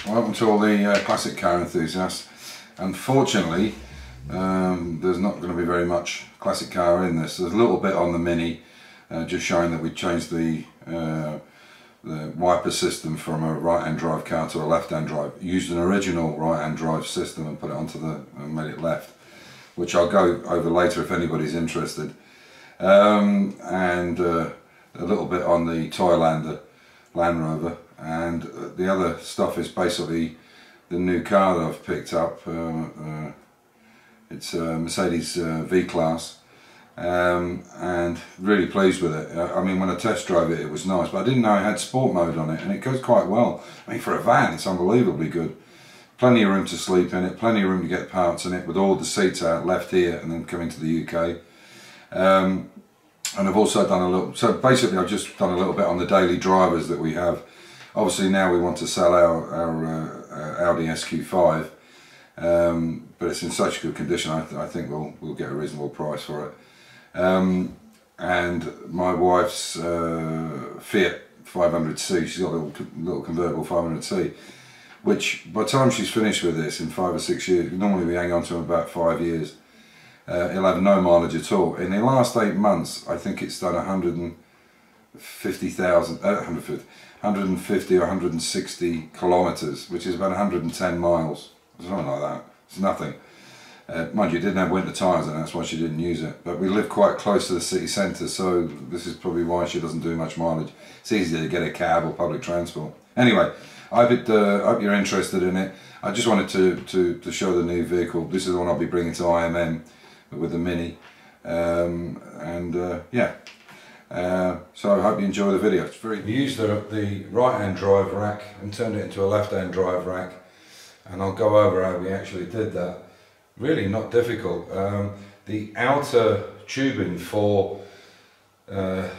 Welcome to all the classic car enthusiasts. Unfortunately, there's not going to be very much classic car in this. There's a little bit on the Mini, just showing that we changed the wiper system from a right-hand drive car to a left-hand drive. Used an original right-hand drive system and put it onto and made it left, which I'll go over later if anybody's interested. And a little bit on the Toylander Land Rover, and the other stuff is basically the new car that I've picked up. It's a Mercedes V-Class, and really pleased with it. I mean, when I test drove it, it was nice, but I didn't know it had sport mode on it, and it goes quite well. I mean, for a van, it's unbelievably good. Plenty of room to sleep in it, plenty of room to get parts in it, with all the seats out left here and then coming to the UK. And I've also done a little, so basically I've just done a little bit on the daily drivers that we have. Obviously now we want to sell our Audi SQ5, but it's in such good condition, I think we'll get a reasonable price for it. And my wife's Fiat 500C, she's got a little convertible 500C, which by the time she's finished with this in 5 or 6 years, normally we hang on to them about 5 years. It'll have no mileage at all. In the last 8 months, I think it's done 150 or 160 kilometres, which is about 110 miles, something like that. It's nothing. Mind you, didn't have winter tyres, and that's why she didn't use it. But we live quite close to the city centre, so this is probably why she doesn't do much mileage. It's easier to get a cab or public transport. Anyway, I hope you're interested in it. I just wanted to show the new vehicle. This is the one I'll be bringing to IMM with the Mini, yeah. So I hope you enjoy the video. We used the right-hand drive rack and turned it into a left-hand drive rack, and I'll go over how we actually did that. Really not difficult. The outer tubing for the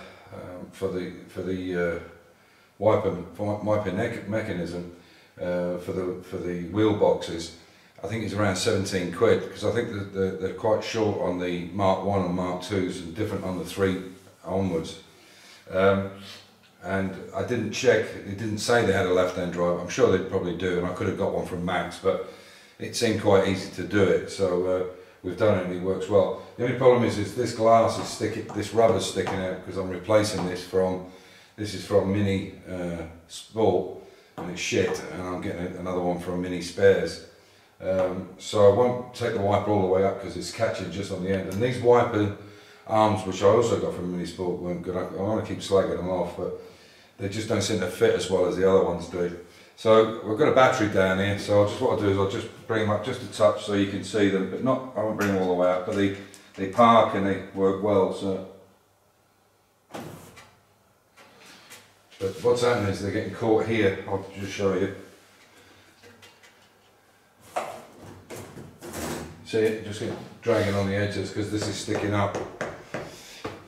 wiper mechanism for the wheel boxes, I think it's around 17 quid, because I think that they're quite short on the Mark 1 and Mark 2s and different on the 3 onwards. And I didn't check, it didn't say they had a left-hand drive. I'm sure they probably do, and I could have got one from Max, but it seemed quite easy to do it, so we've done it and it works well. The only problem is this glass is this rubber's sticking out, because I'm replacing this is from Mini Sport, and it's shit, and I'm getting another one from Mini Spares. So I won't take the wiper all the way up because it's catching just on the end. And these wiper arms, which I also got from Mini Sport, weren't good. I want to keep slagging them off, but they just don't seem to fit as well as the other ones do. So we've got a battery down here, so what I'll do is I'll just bring them up just a touch so you can see them, but not, I won't bring them all the way up, but they park and they work well. So, but what's happening is they're getting caught here. I'll just show you. See it, just dragging on the edges because this is sticking up.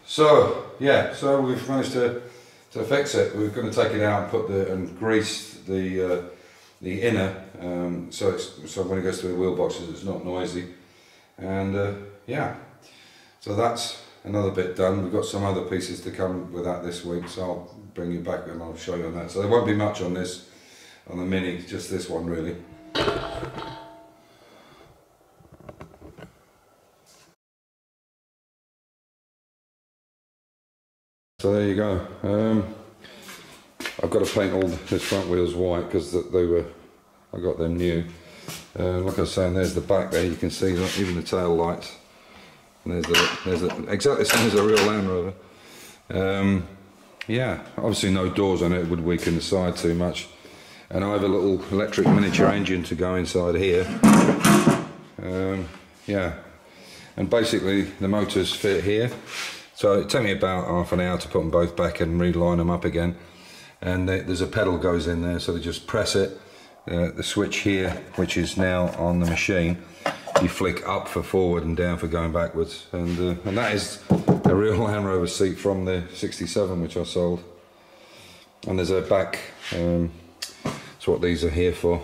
So yeah, so we've managed to fix it. We're going to take it out and grease the inner, so when it goes to the wheel boxes, it's not noisy. And yeah, so that's another bit done. We've got some other pieces to come with that this week, so I'll bring you back and I'll show you on that. So there won't be much on the Mini, just this one really. So there you go. I've got to paint all this front wheels white because I got them new. Like I was saying, there's the back there. You can see that, even the tail lights. And there's exactly the same as a real Land Rover. Yeah, obviously no doors on it. It would weaken the side too much. And I have a little electric miniature engine to go inside here. Yeah, and basically the motors fit here. So it took me about half an hour to put them both back and reline them up again. And there's a pedal goes in there, so they just press it. The switch here, which is now on the machine, you flick up for forward and down for going backwards. And that is a real Land Rover seat from the 67, which I sold. And there's a back, that's what these are here for.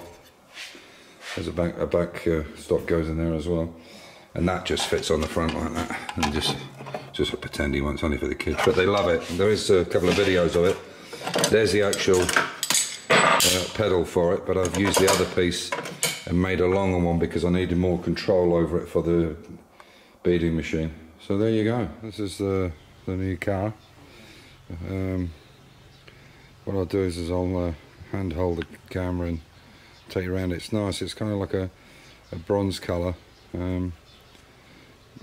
There's a back stop goes in there as well. And that just fits on the front like that. And just a pretendy one, it's only for the kids, but they love it. And there is a couple of videos of it. There's the actual pedal for it, but I've used the other piece and made a longer one because I needed more control over it for the beading machine. So there you go, this is the new car. What I'll do is I'll hand hold the camera and take you around. It's nice, it's kind of like a bronze colour, but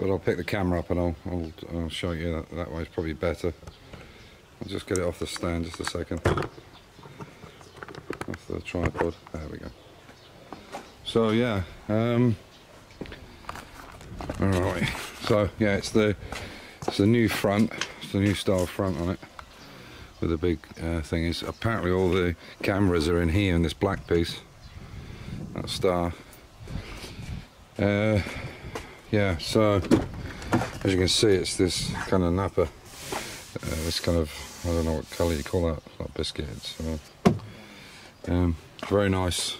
I'll pick the camera up and I'll show you that way. It's probably better. I'll just get it off the stand, just a second, off the tripod. There we go. So yeah, alright, so yeah, it's the new front, it's the new style front on it, with the big thing is, apparently all the cameras are in here in this black piece, that star. Yeah, so as you can see, it's this kind of nappa, this kind of, I don't know what colour you call that, like biscuit. It's very nice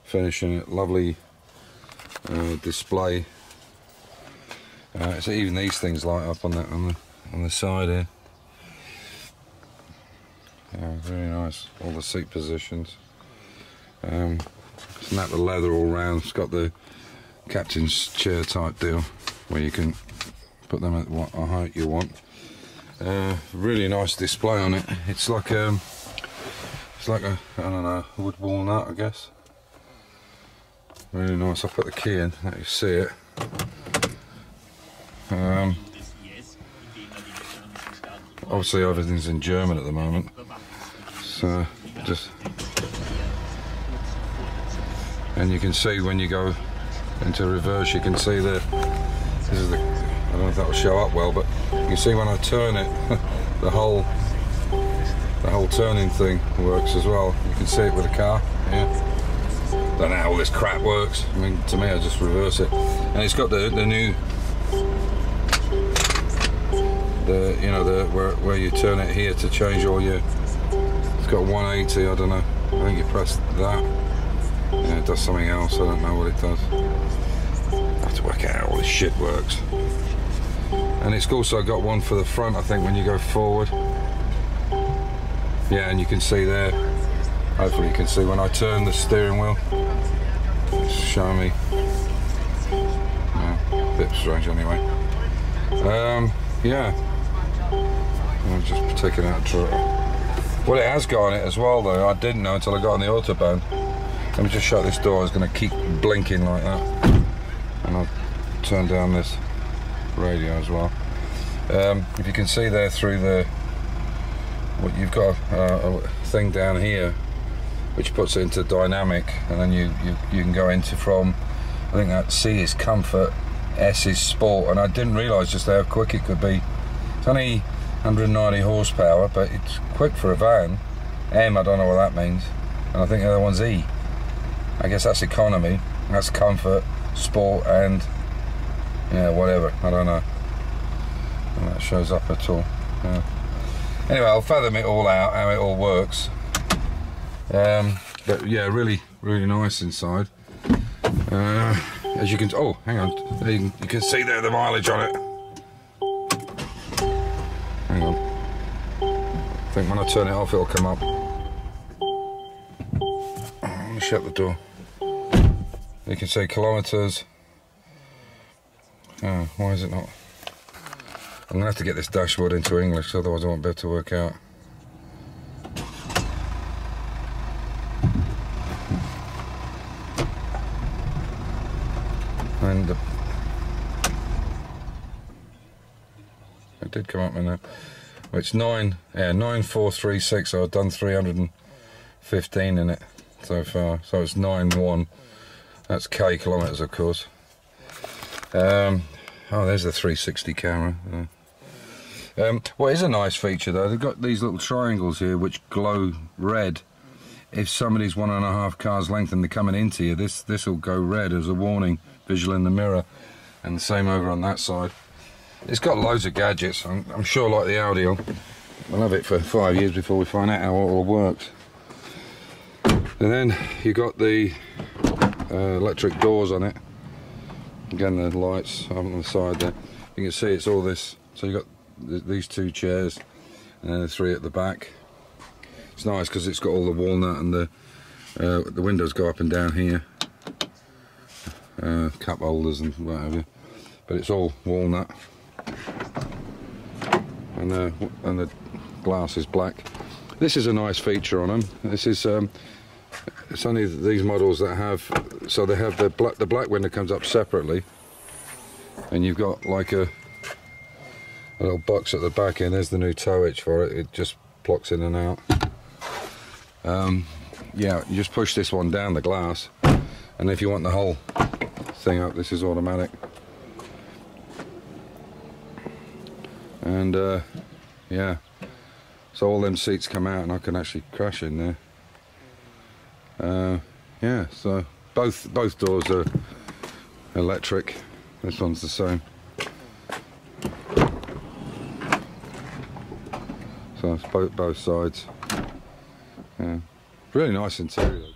finish in it, lovely display. So even these things light up on the side here. Yeah, very nice. All the seat positions. Snap the leather all round. It's got the captain's chair type deal where you can put them at what height you want. Really nice display on it. It's like a I don't know, wood walnut, I guess. Really nice. I'll put the key in, let you see it. Obviously everything's in German at the moment, so just, and you can see when you go into reverse, you can see this is the, I don't know if that will show up well, but you can see when I turn it, the whole turning thing works as well. You can see it with the car. Yeah. Don't know how all this crap works. I mean, to me, I just reverse it, and it's got the new, you know, where you turn it here to change all your. It's got 180. I don't know. I think you press that. Yeah, it does something else. I don't know what it does. I have to work out how all this shit works. And it's also got one for the front, I think, when you go forward. Yeah, and you can see there. Hopefully you can see when I turn the steering wheel. It's showing me. Yeah, a bit strange anyway. Yeah. I'm just taking out what it has got on it as well, though, I didn't know until I got on the Autobahn. Let me just shut this door. It's going to keep blinking like that. And I'll turn down this radio as well. If you can see there through the, what you've got a thing down here which puts it into dynamic, and then you can go into from, I think that C is comfort, S is sport, and I didn't realise just how quick it could be. It's only 190 horsepower, but it's quick for a van. M, I don't know what that means, and I think the other one's E. I guess that's economy, that's comfort, sport, and yeah, whatever, I don't know. And that shows up at all. Yeah. Anyway, I'll fathom it all out, how it all works. But yeah, really nice inside. As you can, oh, hang on, you can see there the mileage on it. Hang on. I think when I turn it off, it'll come up. Let me shut the door. You can see kilometres. Oh, why is it not? I'm going to have to get this dashboard into English, otherwise I won't be able to work out. And it did come up in that. Well, it's 9436, so I've done 315 in it so far. So it's 91. That's K kilometres, of course. Oh, there's the 360 camera. What is a nice feature though, they've got these little triangles here which glow red. If somebody's 1.5 cars length and they're coming into you, this will go red as a warning, visual in the mirror, and the same over on that side. It's got loads of gadgets. I'm sure, like the Audi, we'll have it for 5 years before we find out how it all works. And then you got the electric doors on it. Again, the lights on the side there. You can see it's all this. So you got these two chairs, and then the three at the back. It's nice because it's got all the walnut, and the windows go up and down here, cup holders and whatever, but it's all walnut, and the glass is black. This is a nice feature on them. This is it's only these models that have, so they have the black window comes up separately, and you've got like a little box at the back end. There's the new towage for it. It just blocks in and out. Yeah, you just push this one down the glass, and if you want the whole thing up, this is automatic. And yeah, so all them seats come out, and I can actually crash in there. Yeah, so both doors are electric. This one's the same. So it's both sides. Yeah, really nice interior.